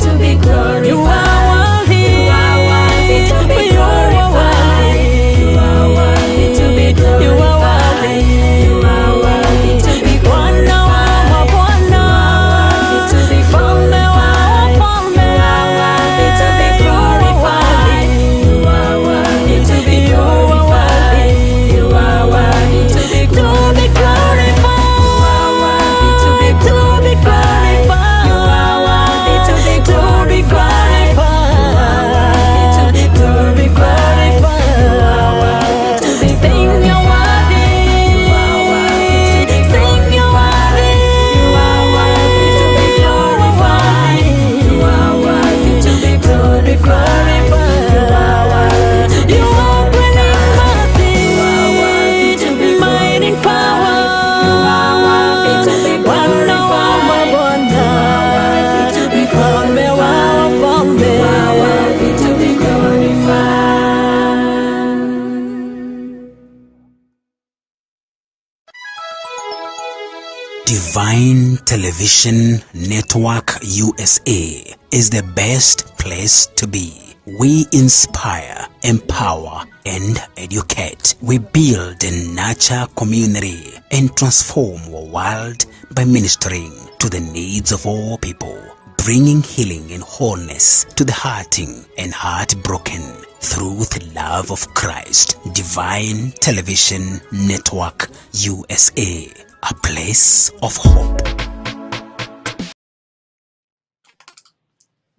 to be glorified. You are worthy. You are worthy to be glorified. You are worthy to be glorified. You are worthy. You are worthy to be glorified. You are worthy to be glorified. You are worthy to be glorified. You are worthy to be glorified. You are worthy to be glorified. You are worthy to be glorified. You are worthy to be glorified. You are worthy to be glorified. You are worthy to be glorified. Sing your worthy. You are worthy to be glorified. You are worthy to be glorified. You are worthy to be glorified. You are worthy to be glorified. You are worthy to be mighty power. You are worthy to be glorified. You are worthy to be glorified. You are worthy to be glorified. Divine Television Network USA is the best place to be. We inspire, empower, and educate. We build and nurture community and transform our world by ministering to the needs of all people, bringing healing and wholeness to the hurting and heartbroken through the love of Christ. Divine Television Network USA, a place of hope.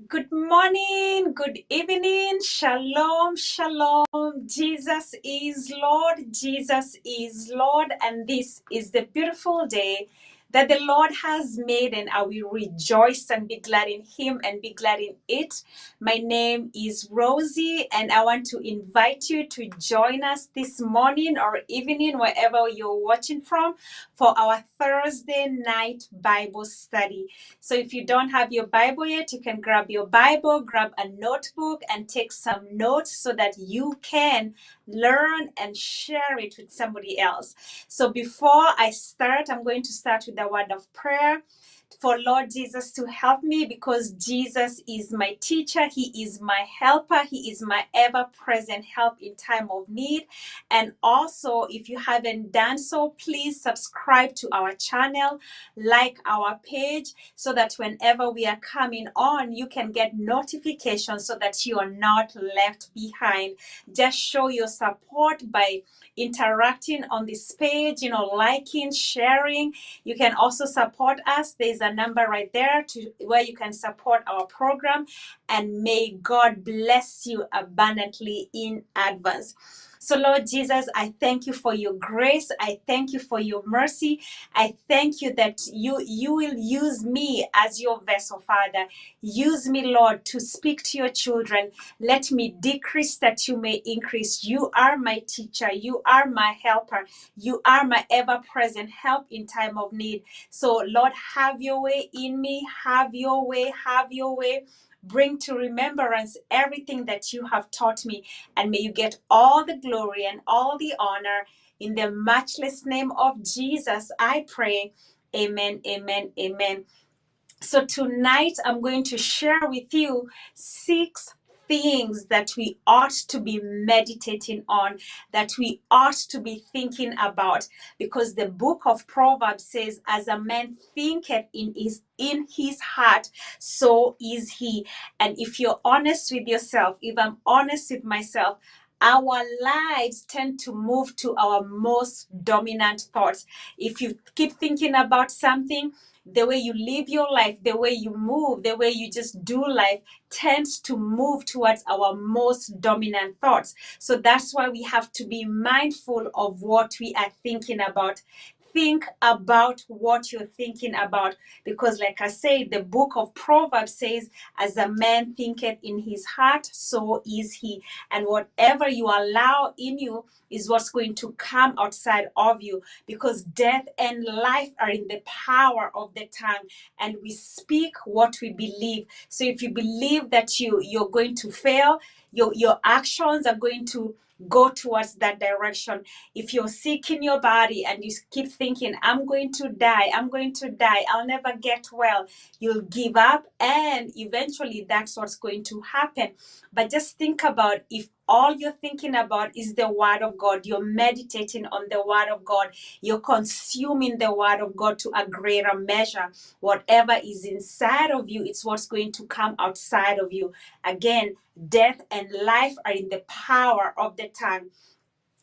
Good morning, good evening, shalom, shalom. Jesus is Lord, Jesus is Lord, and this is the beautiful day that the Lord has made, and I will rejoice and be glad in Him and be glad in it. My name is Rosie, and I want to invite you to join us this morning or evening, wherever you're watching from, for our Thursday night Bible study. So if you don't have your Bible yet, you can grab your Bible, grab a notebook, and take some notes so that you can learn and share it with somebody else. So before I start, I'm going to start with a word of prayer for Lord Jesus to help me, because Jesus is my teacher. He is my helper. He is my ever-present help in time of need. And also, if you haven't done so, please subscribe to our channel, like our page, so that whenever we are coming on, you can get notifications so that you are not left behind. Just show your support by interacting on this page, liking, sharing. You can also support us. There's a number right there where you can support our program, and may God bless you abundantly in advance. So Lord Jesus, I thank you for your grace. I thank you for your mercy. I thank you that you will use me as your vessel, Father. Use me, Lord, to speak to your children. Let me decrease that you may increase. You are my teacher. You are my helper. You are my ever-present help in time of need. So, Lord, have your way in me. Have your way. Have your way. Bring to remembrance everything that you have taught me. And may you get all the glory and all the honor. In the matchless name of Jesus, I pray. Amen, amen, amen. So tonight I'm going to share with you 6 things that we ought to be meditating on, that we ought to be thinking about, because the book of Proverbs says, as a man thinketh in his heart, so is he. And if you're honest with yourself, if I'm honest with myself, our lives tend to move to our most dominant thoughts. If you keep thinking about something, the way you live your life, the way you move, the way you just do life tends to move towards our most dominant thoughts. So that's why we have to be mindful of what we are thinking about. Think about what you're thinking about, because like I said, the book of Proverbs says, as a man thinketh in his heart, so is he. And whatever you allow in you is what's going to come outside of you, because death and life are in the power of the tongue, and we speak what we believe. So if you believe that you're going to fail, your actions are going to go towards that direction. If you're sick in your body and you keep thinking, I'm going to die, I'm going to die, I'll never get well, you'll give up, and eventually that's what's going to happen. But just think about, if all you're thinking about is the word of God, you're meditating on the word of God, you're consuming the word of God to a greater measure, whatever is inside of you, it's what's going to come outside of you. Again, death and life are in the power of the tongue.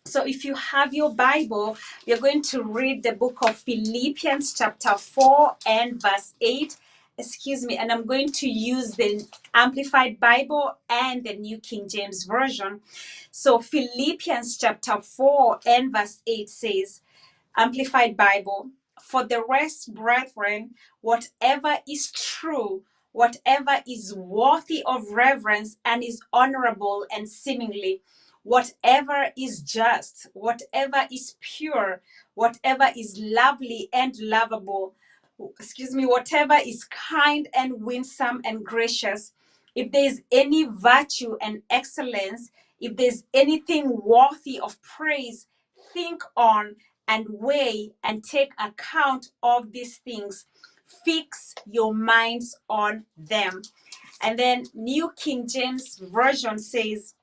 So if you have your Bible, you're going to read the book of Philippians chapter 4 and verse 8. Excuse me, and I'm going to use the Amplified Bible and the New King James Version. So Philippians chapter 4 and verse 8 says, Amplified Bible, for the rest, brethren, whatever is true, whatever is worthy of reverence and is honorable and seemingly, whatever is just, whatever is pure, whatever is lovely and lovable, whatever is kind and winsome and gracious, if there is any virtue and excellence, if there's anything worthy of praise, think on and weigh and take account of these things. Fix your minds on them. And then New King James Version says,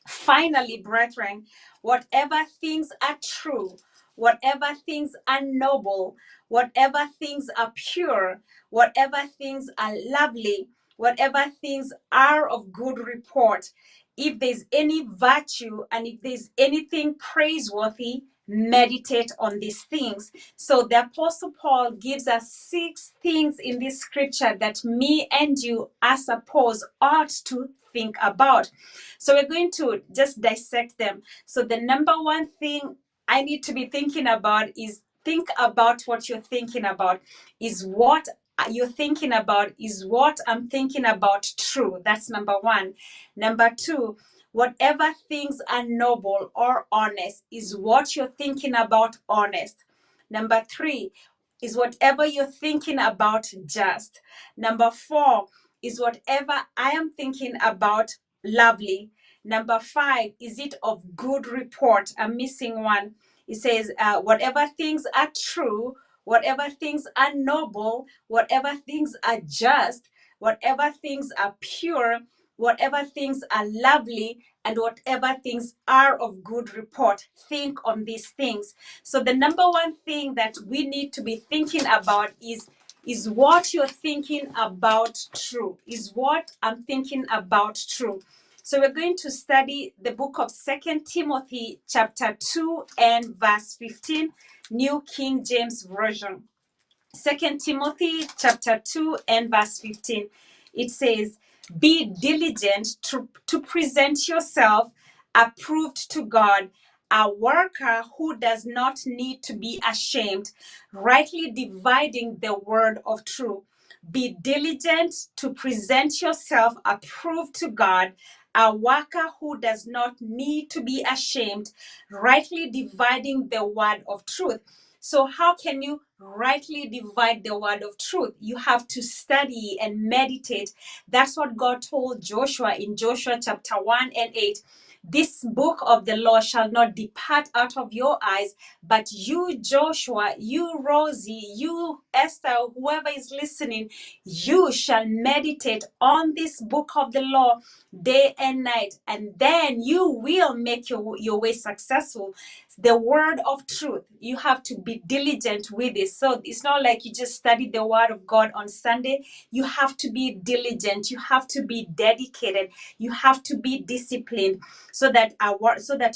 finally, brethren, whatever things are true, whatever things are noble, whatever things are pure, whatever things are lovely, whatever things are of good report, if there's any virtue and if there's anything praiseworthy, meditate on these things. So the Apostle Paul gives us 6 things in this scripture that me and you, I suppose, ought to think about. So we're going to just dissect them. So the number one thing I need to be thinking about is, think about what you're thinking about. Is what you're thinking about, is what I'm thinking about true? That's number one. Number two, whatever things are noble or honest, is what you're thinking about honest? Number three, is whatever you're thinking about just? Number four, is whatever I am thinking about lovely? Number five, is it of good report? I'm missing one. It says, whatever things are true, whatever things are noble, whatever things are just, whatever things are pure, whatever things are lovely, and whatever things are of good report. Think on these things. So the number one thing that we need to be thinking about is what you're thinking about true? Is what I'm thinking about true? So we're going to study the book of 2 Timothy chapter 2 and verse 15, New King James Version. 2 Timothy chapter 2 and verse 15. It says, be diligent to present yourself approved to God, a worker who does not need to be ashamed, rightly dividing the word of truth. Be diligent to present yourself approved to God, a worker who does not need to be ashamed, rightly dividing the word of truth. So how can you rightly divide the word of truth? You have to study and meditate. That's what God told Joshua in Joshua chapter 1 and 8. This book of the law shall not depart out of your eyes, but you, Joshua, you, Rosie, you, Esther, whoever is listening, you shall meditate on this book of the law day and night, and then you will make your way successful. The word of truth, you have to be diligent with it. So it's not like you just study the word of God on Sunday. You have to be diligent, you have to be dedicated, you have to be disciplined, so that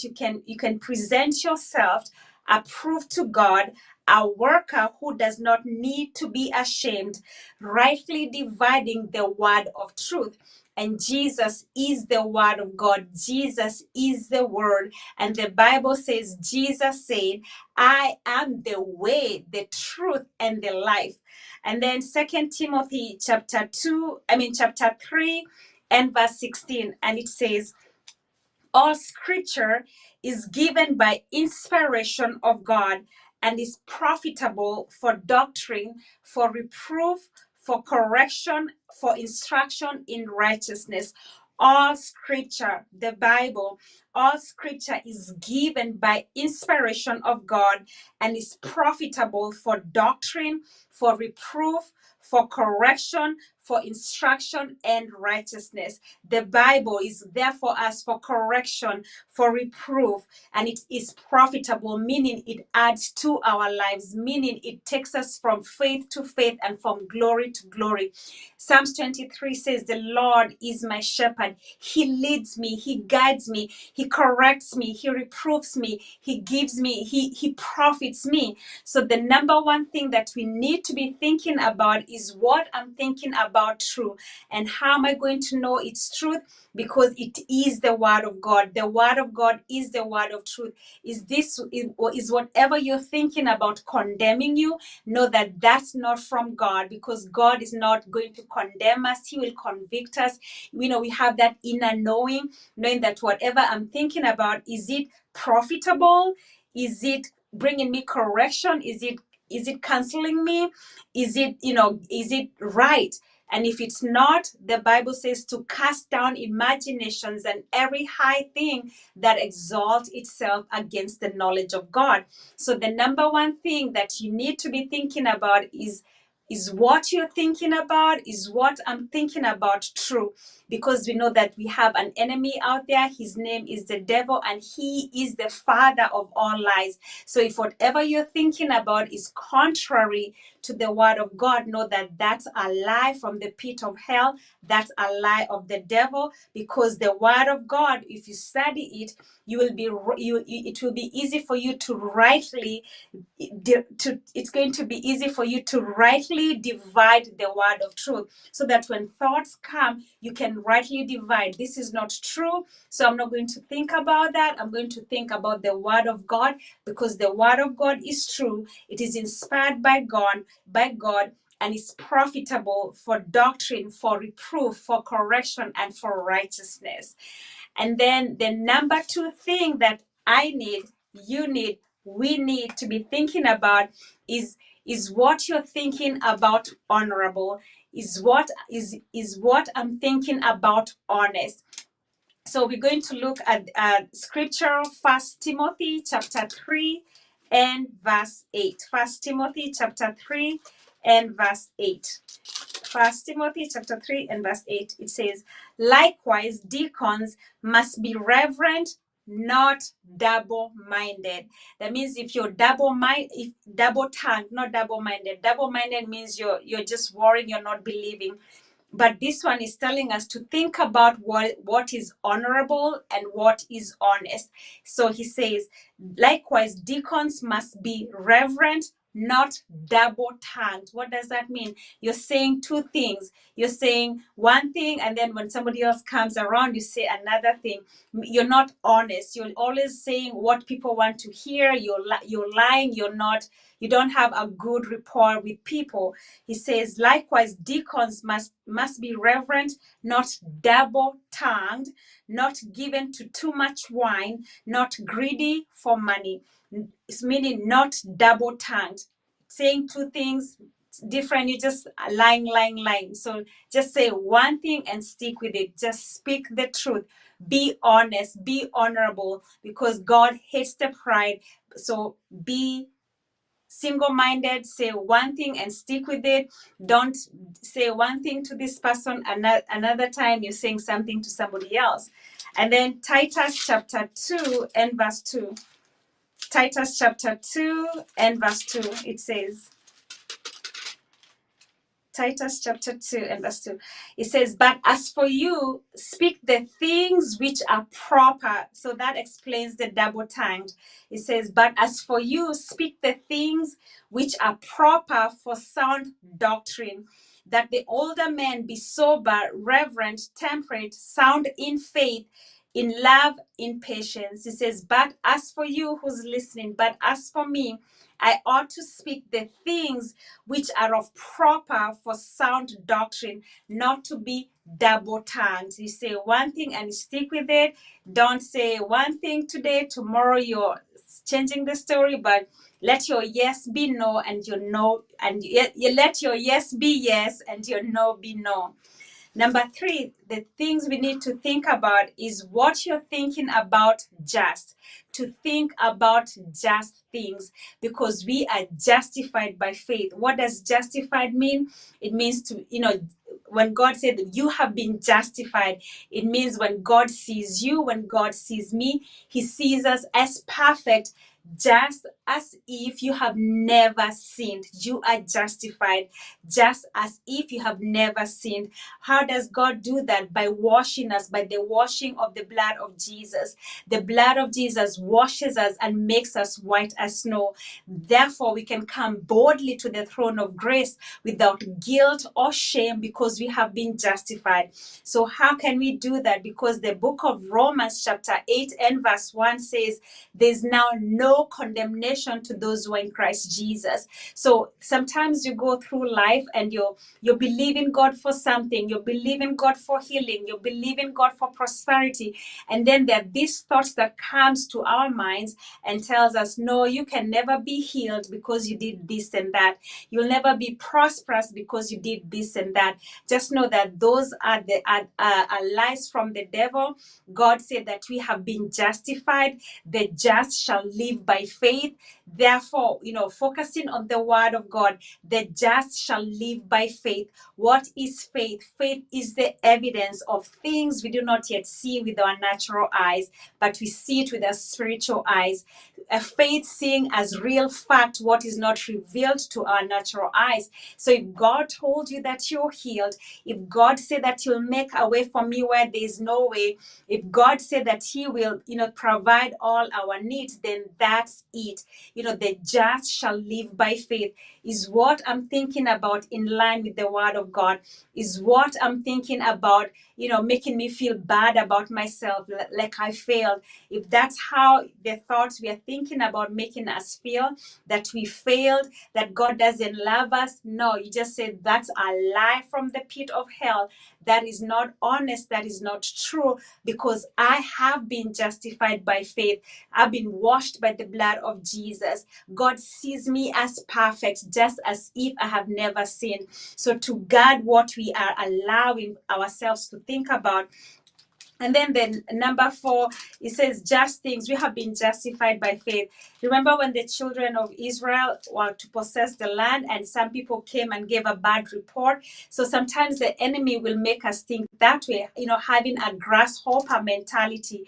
you can present yourself approved to God, a worker who does not need to be ashamed, rightly dividing the word of truth. And Jesus is the word of God. Jesus is the word. And the Bible says, Jesus said, I am the way, the truth, and the life. And then 2 Timothy chapter 3 and verse 16. And it says, all scripture is given by inspiration of God and is profitable for doctrine, for reproof, for correction, for instruction in righteousness. All scripture, the Bible, all scripture is given by inspiration of God and is profitable for doctrine, for reproof, for correction, for instruction and righteousness. The Bible is there for us for correction, for reproof, and it is profitable, meaning it adds to our lives, meaning it takes us from faith to faith and from glory to glory. Psalms 23 says, "The Lord is my shepherd. He leads me, he guides me, he corrects me, he reproves me, he gives me, he profits me." So the number one thing that we need to be thinking about is what I'm thinking about true. And how am I going to know it's truth? Because it is the word of God. The word of God is the word of truth. Is whatever you're thinking about condemning you? Know that that's not from God, because God is not going to condemn us. He will convict us. We have that inner knowing that whatever I'm thinking about, is it profitable? Is it bringing me correction? Is it counseling me? Is it right? And if it's not, the Bible says to cast down imaginations and every high thing that exalts itself against the knowledge of God. So the number one thing that you need to be thinking about is what you're thinking about, is what I'm thinking about true? Because we know that we have an enemy out there. His name is the devil, and he is the father of all lies. So if whatever you're thinking about is contrary to the word of God, know that that's a lie from the pit of hell. That's a lie of the devil, because the word of God, if you study it, it will be easy for you to rightly it's going to be easy for you to rightly divide the word of truth, so that when thoughts come, you can rightly divide. This is not true, so I'm not going to think about that. I'm going to think about the word of God, because the word of God is true. It is inspired by God, and is profitable for doctrine, for reproof, for correction, and for righteousness. And then the number two thing that I need, you need, we need to be thinking about is what you're thinking about honorable? Is what I'm thinking about honest? So we're going to look at scripture, First Timothy chapter 3 and verse 8. First Timothy chapter 3 and verse 8. First Timothy chapter 3 and verse 8, it says, "Likewise, deacons must be reverent, not double-minded." That means if you're double-tongued, not double-minded. Double-minded means you're just worrying, you're not believing. But this one is telling us to think about what is honorable and what is honest. So he says, likewise, deacons must be reverent, not double-tongued. What does that mean? You're saying two things. You're saying one thing, and then when somebody else comes around, you say another thing. You're not honest. You're always saying what people want to hear. You're lying. You don't have a good rapport with people. He says, likewise, deacons must be reverent, not double-tongued, not given to too much wine, not greedy for money. It's meaning not double-tongued. Saying two things different, you just lying. So just say one thing and stick with it. Just speak the truth. Be honest, be honorable, because God hates the pride. So be single-minded. Say one thing and stick with it. Don't say one thing to this person, another time you're saying something to somebody else. And then Titus chapter 2 and verse 2. Titus chapter 2 and verse 2, it says, Titus chapter 2 and verse 2. It says, "But as for you, speak the things which are proper." So that explains the double tongued. It says, "But as for you, speak the things which are proper for sound doctrine, that the older men be sober, reverent, temperate, sound in faith, in love, in patience." It says, "But as for you who's listening, but as for me, I ought to speak the things which are of proper for sound doctrine, not to be double-tongued." You say one thing and you stick with it. Don't say one thing today, tomorrow you're changing the story, but let your yes be no, and your no, and you let your yes be yes, and your no be no. Number three, the things we need to think about is what you're thinking about just. To think about just things, because we are justified by faith. What does justified mean? It means to, when God said that you have been justified, it means when God sees you, when God sees me, he sees us as perfect, just as if you have never sinned. You are justified just as if you have never sinned. How does God do that? By washing us, by the washing of the blood of Jesus. The blood of Jesus washes us and makes us white as snow. Therefore, we can come boldly to the throne of grace without guilt or shame, because we have been justified. So how can we do that? Because the book of Romans chapter 8 and verse 1 says, there's now no condemnation to those who are in Christ Jesus. So sometimes you go through life and you're believing God for something, you're believing God for healing, you're believing God for prosperity, and then there are these thoughts that comes to our minds and tells us, no, you can never be healed because you did this and that. You'll never be prosperous because you did this and that. Just know that those are the lies from the devil. God said that we have been justified. The just shall live by faith. Therefore, focusing on the word of God, the just shall live by faith. What is faith? Faith is the evidence of things we do not yet see with our natural eyes, but we see it with our spiritual eyes. A faith seeing as real fact what is not revealed to our natural eyes. So if God told you that you're healed, if God said that you'll make a way for me where there is no way, if God said that he will, provide all our needs, then that's it. The just shall live by faith. Is what I'm thinking about in line with the word of God? Is what I'm thinking about, making me feel bad about myself, like I failed? If that's how the thoughts we are thinking about making us feel, that we failed, that God doesn't love us, no, you just say that's a lie from the pit of hell. That is not honest. That is not true, because I have been justified by faith. I've been washed by the blood of Jesus. God sees me as perfect, just as if I have never sinned. So to guard what we are allowing ourselves to think about. And then number 4, it says just things. We have been justified by faith. Remember when the children of Israel were to possess the land and some people came and gave a bad report? So sometimes the enemy will make us think that way, having a grasshopper mentality,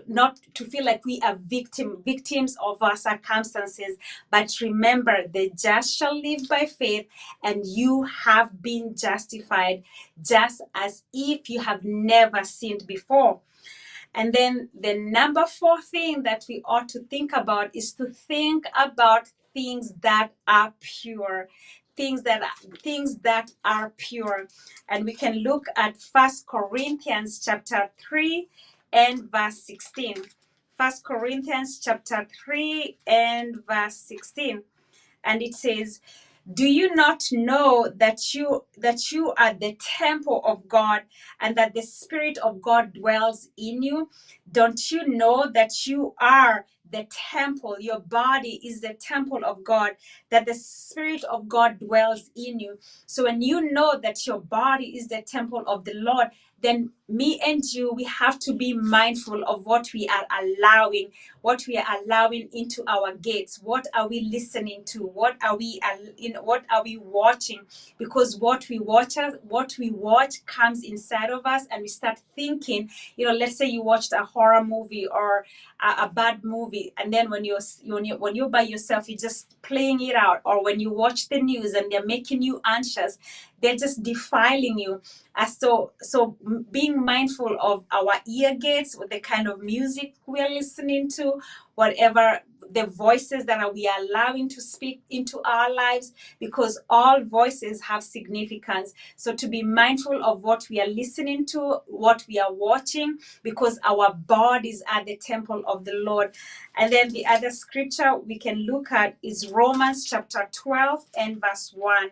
not to feel like we are victims of our circumstances. But remember, the just shall live by faith, and you have been justified just as if you have never sinned before. And then the number 4 thing that we ought to think about is to think about things that are pure. Things that are pure. And we can look at 1 Corinthians chapter 3 and verse 16. 1 Corinthians chapter 3 and verse 16. And it says, do you not know that you are the temple of God, and that the Spirit of God dwells in you? Don't you know that you are the temple? Your body is the temple of God, that the Spirit of God dwells in you. So when you know that your body is the temple of the Lord, then me and you, we have to be mindful of what we are allowing into our gates. What are we listening to? What are we watching? Because what we watch comes inside of us, and we start thinking, let's say you watched a horror movie or a bad movie, and then when you're by yourself, you're just playing it out. Or when you watch the news and they're making you anxious, they're just defiling you. So being mindful of our ear gates, with the kind of music we're listening to, whatever the voices that we are allowing to speak into our lives, because all voices have significance. So to be mindful of what we are listening to, what we are watching, because our bodies are the temple of the Lord. And then the other scripture we can look at is Romans chapter 12 and verse 1.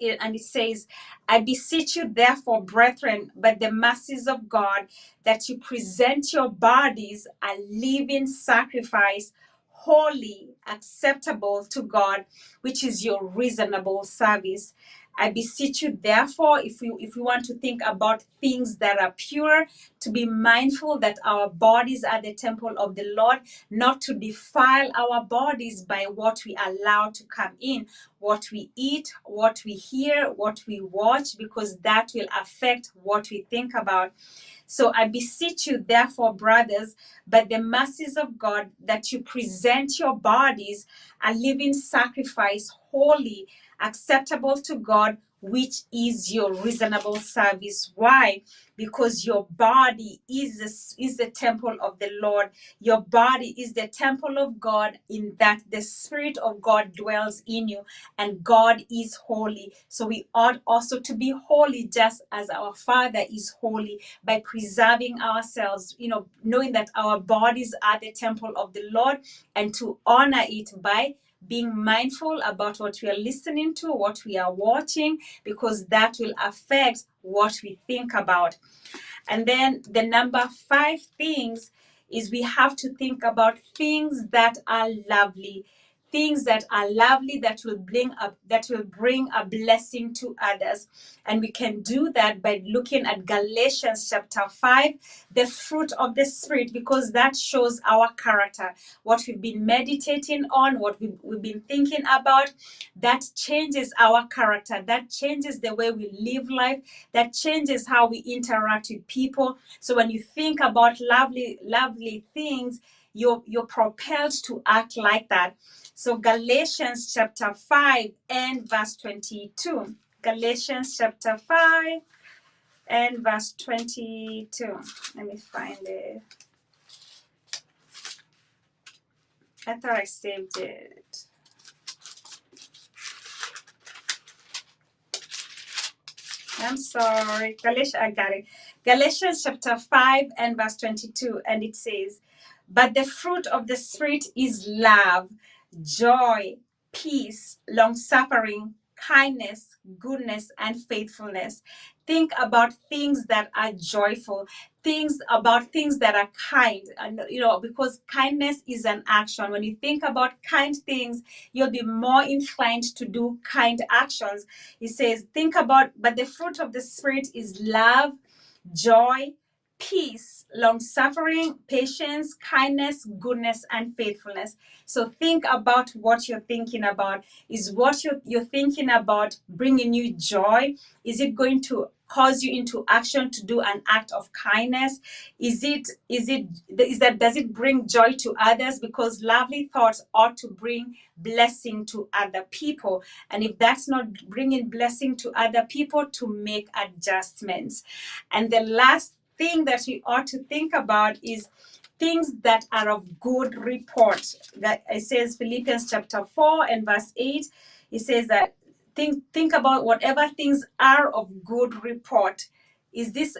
And it says, I beseech you, therefore, brethren, by the mercies of God, that you present your bodies a living sacrifice, holy, acceptable to God, which is your reasonable service. I beseech you, therefore, if we want to think about things that are pure, to be mindful that our bodies are the temple of the Lord, not to defile our bodies by what we allow to come in, what we eat, what we hear, what we watch, because that will affect what we think about. So I beseech you, therefore, brothers, by the mercies of God, that you present your bodies a living sacrifice, holy, acceptable to God, which is your reasonable service. Why? Because your body is the temple of the Lord. Your body is the temple of God, in that the Spirit of God dwells in you, and God is holy. So we ought also to be holy, just as our Father is holy, by preserving ourselves, knowing that our bodies are the temple of the Lord, and to honor it by being mindful about what we are listening to, what we are watching, because that will affect what we think about. And then the number 5 things is we have to think about things that are lovely. Things that are lovely, that will bring a blessing to others. And we can do that by looking at Galatians chapter 5, the fruit of the Spirit, because that shows our character, what we've been meditating on, what we've been thinking about. That changes our character, that changes the way we live life, that changes how we interact with people. So when you think about lovely things, you're propelled to act like that. So Galatians chapter 5 and verse 22. Galatians chapter 5 and verse 22. Let me find it. I thought I saved it. I'm sorry. I got it. Galatians chapter 5 and verse 22. And it says, but the fruit of the Spirit is love, joy, peace, long-suffering, kindness, goodness, and faithfulness. Think about things that are joyful, things that are kind, and because kindness is an action. When you think about kind things, you'll be more inclined to do kind actions. He says, but the fruit of the Spirit is love, joy, peace, long suffering, patience, kindness, goodness, and faithfulness. So think about what you're thinking about. Is what you're thinking about bringing you joy? Is it going to cause you into action to do an act of kindness? Does it bring joy to others? Because lovely thoughts ought to bring blessing to other people. And if that's not bringing blessing to other people, to make adjustments. And the last thing that we ought to think about is things that are of good report. That it says Philippians chapter 4 and verse 8. It says that think about whatever things are of good report. Is this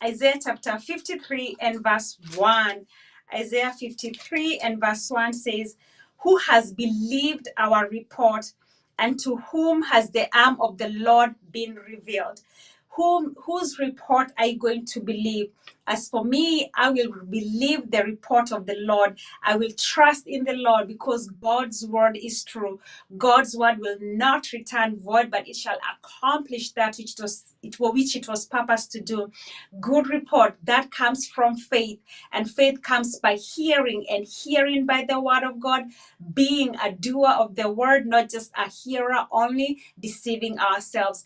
Isaiah chapter 53 and verse 1? Isaiah 53 and verse 1 says, who has believed our report, and to whom has the arm of the Lord been revealed? Whose report are you going to believe? As for me, I will believe the report of the Lord. I will trust in the Lord, because God's word is true. God's word will not return void, but it shall accomplish that which it was purposed to do. Good report, that comes from faith, and faith comes by hearing, and hearing by the word of God. Being a doer of the word, not just a hearer only, deceiving ourselves.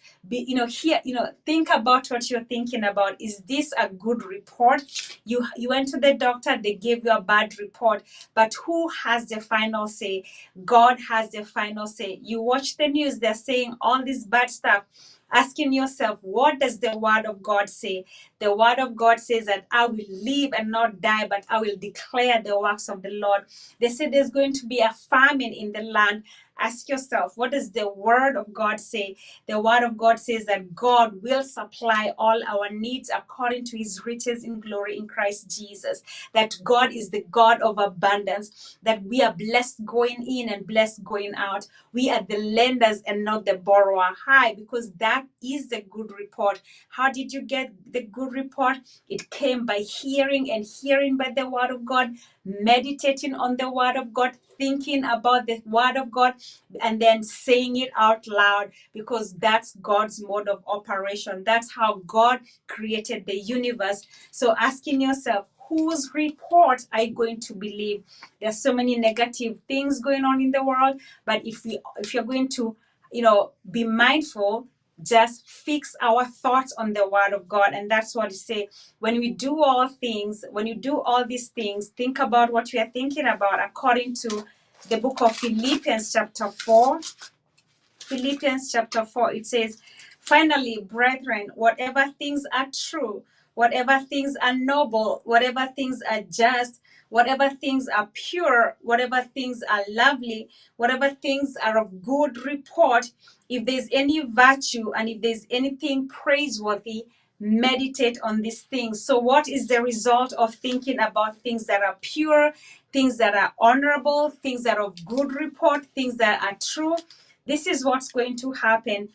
Think about what you're thinking about. Is this a good report? You went to the doctor, they gave you a bad report, but who has the final say? God has the final say. You watch the news, they're saying all this bad stuff. Asking yourself, what does the word of God say? The word of God says that I will live and not die, but I will declare the works of the Lord. They say there's going to be a famine in the land. Ask yourself, what does the word of God say? The word of God says that God will supply all our needs according to his riches in glory in Christ Jesus. That God is the God of abundance. That we are blessed going in and blessed going out. We are the lenders and not the borrower. Hi, because that is the good report. How did you get the good report? It came by hearing, and hearing by the word of God, meditating on the word of God, thinking about the word of God and then saying it out loud, because that's God's mode of operation. That's how God created the universe. So asking yourself, whose report are you going to believe? There's so many negative things going on in the world, but if you're going to, be mindful, just fix our thoughts on the word of God. And that's what it says. When we do all things, when you do all these things, think about what we are thinking about, according to the book of Philippians chapter 4. Philippians chapter 4, it says, finally, brethren, whatever things are true, whatever things are noble, whatever things are just, whatever things are pure, whatever things are lovely, whatever things are of good report, if there's any virtue and if there's anything praiseworthy, meditate on these things. So what is the result of thinking about things that are pure, things that are honorable, things that are of good report, things that are true? This is what's going to happen.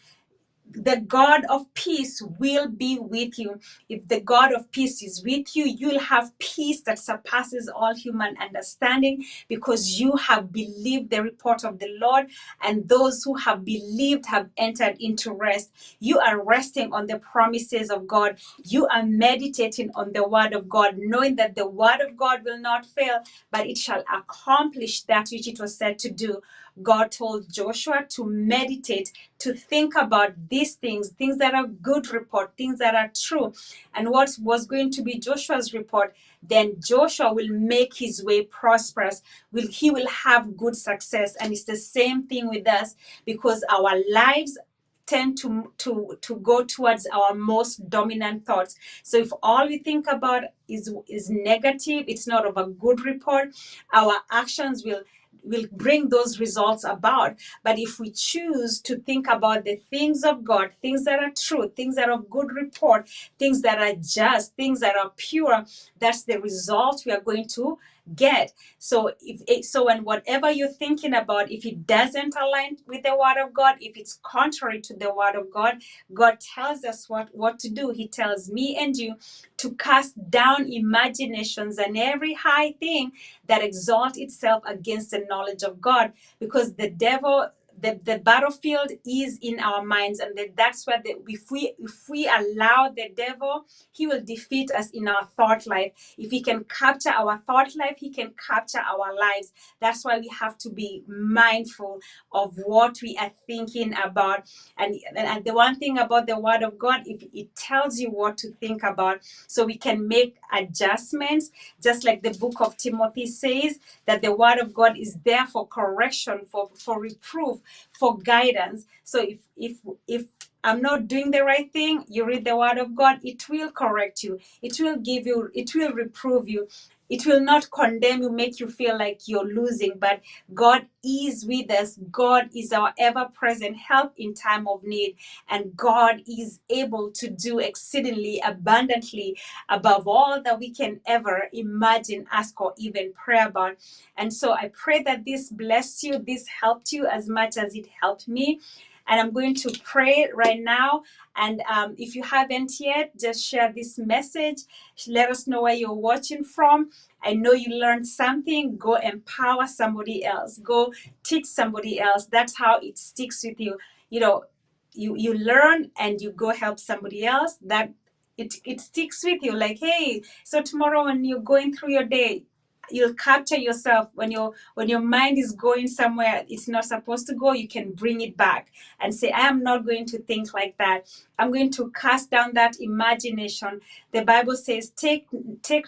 The God of peace will be with you. If the God of peace is with you, you'll have peace that surpasses all human understanding, because you have believed the report of the Lord, and those who have believed have entered into rest. You are resting on the promises of God. You are meditating on the word of God, knowing that the word of God will not fail, but it shall accomplish that which it was said to do. God told Joshua to meditate, to think about these things, things that are good report, things that are true. And what was going to be Joshua's report? Then Joshua will make his way prosperous. He will have good success. And it's the same thing with us, because our lives tend to go towards our most dominant thoughts. So if all we think about is negative, it's not of a good report, our actions will bring those results about. But if we choose to think about the things of God, things that are true, things that are of good report, things that are just, things that are pure, that's the result we are going to get. So when whatever you're thinking about, if it doesn't align with the word of God, if it's contrary to the word of God, God tells us what to do. He tells me and you to cast down imaginations and every high thing that exalts itself against the knowledge of God, because the devil, the battlefield is in our minds, and that's where if we allow the devil, he will defeat us in our thought life. If he can capture our thought life, he can capture our lives. That's why we have to be mindful of what we are thinking about. And the one thing about the word of God, if it tells you what to think about, so we can make adjustments, just like the book of Timothy says, that the word of God is there for correction, for reproof, for guidance. So if I'm not doing the right thing, you read the word of God, it will correct you, it will reprove you. It will not condemn you, make you feel like you're losing, but God is with us. God is our ever-present help in time of need, and God is able to do exceedingly abundantly above all that we can ever imagine, ask, or even pray about. And so I pray that this blessed you, this helped you as much as it helped me. And I'm going to pray right now. And if you haven't yet, just share this message. Let us know where you're watching from. I know you learned something. Go empower somebody else. Go teach somebody else. That's how it sticks with you. You learn and you go help somebody else. That it sticks with you. Like, hey, so tomorrow when you're going through your day, you'll capture yourself when your mind is going somewhere it's not supposed to go. You can bring it back and say, I am not going to think like that. I'm going to cast down that imagination. The Bible says, take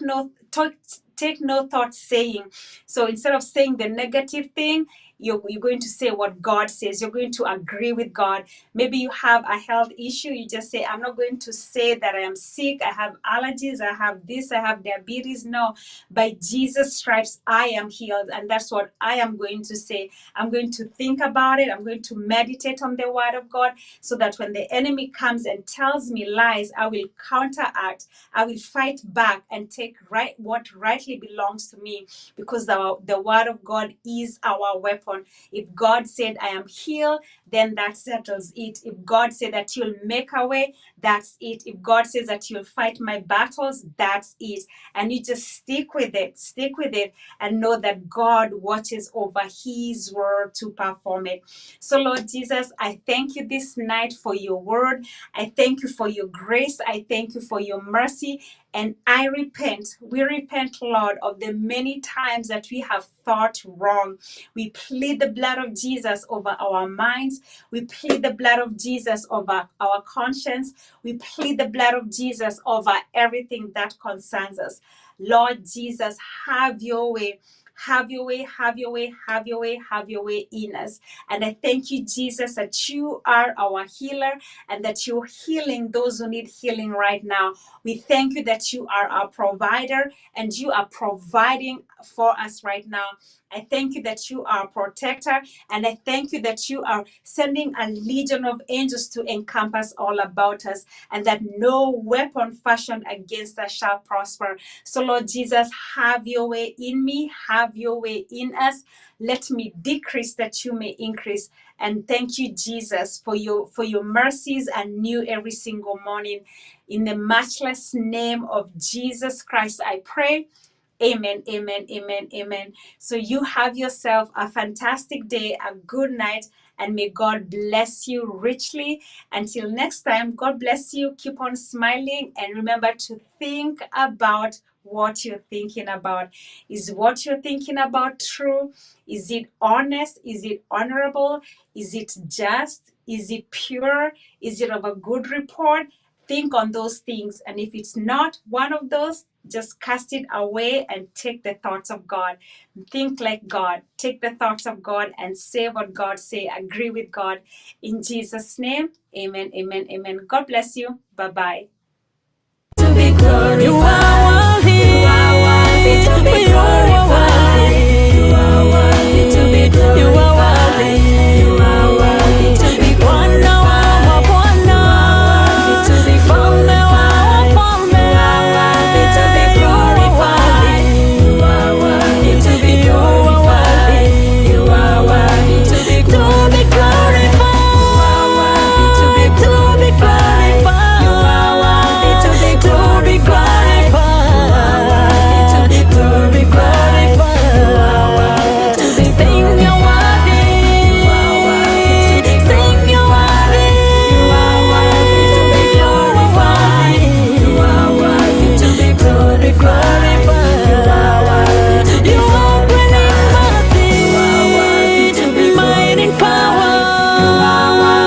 no thought saying. So instead of saying the negative thing, you're going to say what God says. You're going to agree with God. Maybe you have a health issue. You just say, I'm not going to say that I am sick, I have allergies, I have this, I have diabetes. No, by Jesus' stripes, I am healed. And that's what I am going to say. I'm going to think about it. I'm going to meditate on the word of God, so that when the enemy comes and tells me lies, I will counteract. I will fight back and take what rightly belongs to me, because the word of God is our weapon. If God said I am healed, then that settles it. If God said that he'll make a way, that's it. If God says that you'll fight my battles, that's it. And you just stick with it, and know that God watches over his word to perform it. So, Lord Jesus, I thank you this night for your word. I thank you for your grace. I thank you for your mercy. And we repent, Lord, of the many times that we have thought wrong. We plead the blood of Jesus over our minds. We plead the blood of Jesus over our conscience. We plead the blood of Jesus over everything that concerns us. Lord Jesus, have your way. Have your way, have your way, have your way, have your way in us. And I thank you, Jesus, that you are our healer and that you're healing those who need healing right now. We thank you that you are our provider and you are providing for us right now. I thank you that you are a protector, and I thank you that you are sending a legion of angels to encompass all about us, and that no weapon fashioned against us shall prosper. So, Lord Jesus, have your way in me, have your way in us. Let me decrease that you may increase. And thank you, Jesus, for your mercies are new every single morning. In the matchless name of Jesus Christ, I pray. Amen, amen, amen, amen. So you have yourself a fantastic day, a good night, and may God bless you richly. Until next time, God bless you. Keep on smiling and remember to think about what you're thinking about. Is what you're thinking about true? Is it honest? Is it honorable? Is it just? Is it pure? Is it of a good report? Think on those things. And if it's not one of those, just cast it away and take the thoughts of God. Think like God. Take the thoughts of God and say what God say. Agree with God. In Jesus' name, amen, amen, amen. God bless you. Bye-bye. To be glorified.